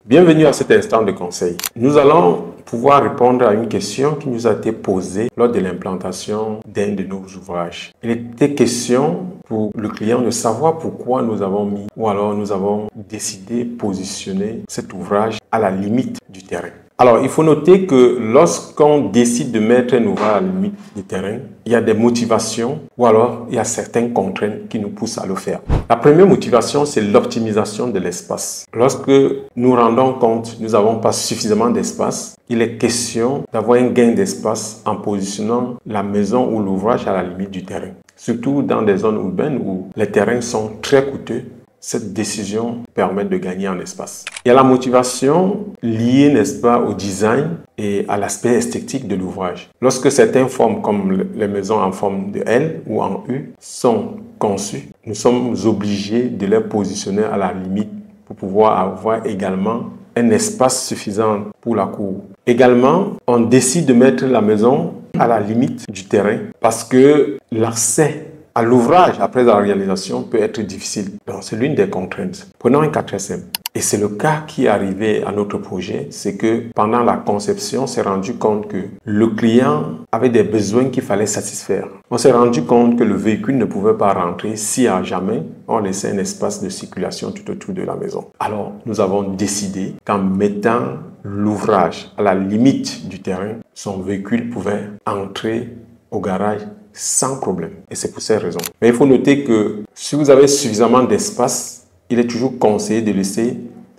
Bienvenue à cet instant de conseil. Nous allons pouvoir répondre à une question qui nous a été posée lors de l'implantation d'un de nos ouvrages. Il était question pour le client de savoir pourquoi nous avons mis ou alors nous avons décidé de positionner cet ouvrage à la limite du terrain. Alors, il faut noter que lorsqu'on décide de mettre un ouvrage à la limite du terrain, il y a des motivations ou alors il y a certaines contraintes qui nous poussent à le faire. La première motivation, c'est l'optimisation de l'espace. Lorsque nous rendons compte que nous n'avons pas suffisamment d'espace, il est question d'avoir un gain d'espace en positionnant la maison ou l'ouvrage à la limite du terrain. Surtout dans des zones urbaines où les terrains sont très coûteux. Cette décision permet de gagner en espace. Il y a la motivation liée, n'est-ce pas, au design et à l'aspect esthétique de l'ouvrage. Lorsque certaines formes, comme les maisons en forme de L ou en U, sont conçues, nous sommes obligés de les positionner à la limite pour pouvoir avoir également un espace suffisant pour la cour. Également, on décide de mettre la maison à la limite du terrain parce que l'accès à l'ouvrage après la réalisation peut être difficile. Donc, c'est l'une des contraintes. Prenons un cas très simple. Et c'est le cas qui est arrivé à notre projet, c'est que pendant la conception, on s'est rendu compte que le client avait des besoins qu'il fallait satisfaire. On s'est rendu compte que le véhicule ne pouvait pas rentrer si à jamais on laissait un espace de circulation tout autour de la maison. Alors, nous avons décidé qu'en mettant l'ouvrage à la limite du terrain, son véhicule pouvait entrer au garage sans problème. Et c'est pour ces raisons. Mais il faut noter que si vous avez suffisamment d'espace, il est toujours conseillé de laisser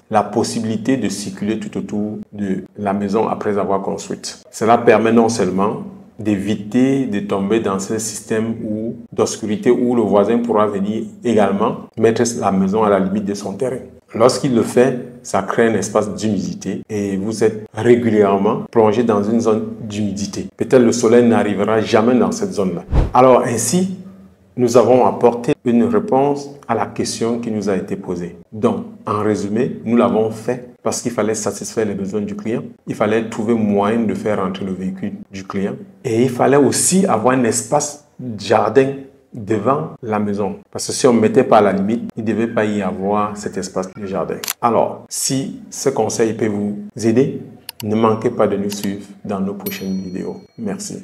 la possibilité de circuler tout autour de la maison après avoir construite. Cela permet non seulement d'éviter de tomber dans ce système d'obscurité où le voisin pourra venir également mettre la maison à la limite de son terrain. Lorsqu'il le fait, ça crée un espace d'humidité et vous êtes régulièrement plongé dans une zone d'humidité. Peut-être le soleil n'arrivera jamais dans cette zone-là. Alors ainsi, nous avons apporté une réponse à la question qui nous a été posée. Donc, en résumé, nous l'avons fait parce qu'il fallait satisfaire les besoins du client. Il fallait trouver moyen de faire rentrer le véhicule du client. Et il fallait aussi avoir un espace jardin devant la maison. Parce que si on ne mettait pas à la limite, il ne devait pas y avoir cet espace de jardin. Alors, si ce conseil peut vous aider, ne manquez pas de nous suivre dans nos prochaines vidéos. Merci.